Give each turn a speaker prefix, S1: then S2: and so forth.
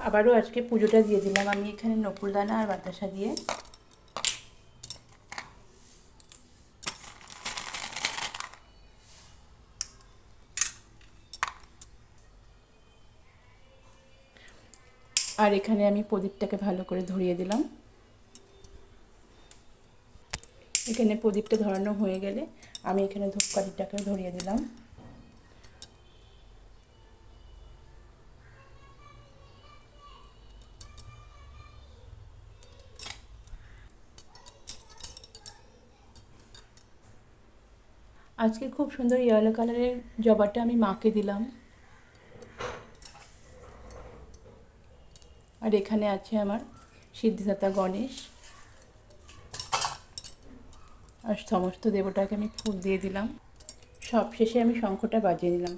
S1: আবারও আজকে পুজোটা দিয়ে দিলাম আমি এখানে নকুলদানা আর বাতাসা দিয়ে। আর এখানে আমি প্রদীপটাকে ভালো করে ধরিয়ে দিলাম। এখানে প্রদীপটা ধরানো হয়ে গেলে আমি এখানে ধূপকাঠিটাকে ধরিয়ে দিলাম। আজকে খুব সুন্দর ইয়েলো কালারের জবাটা আমি মাকে দিলাম। আর এখানে আছে আমার সিদ্ধিদাতা গণেশ। আর সমস্ত দেবতাকে আমি ফুল দিয়ে দিলাম। সব শেষে আমি শঙ্খটা বাজিয়ে দিলাম।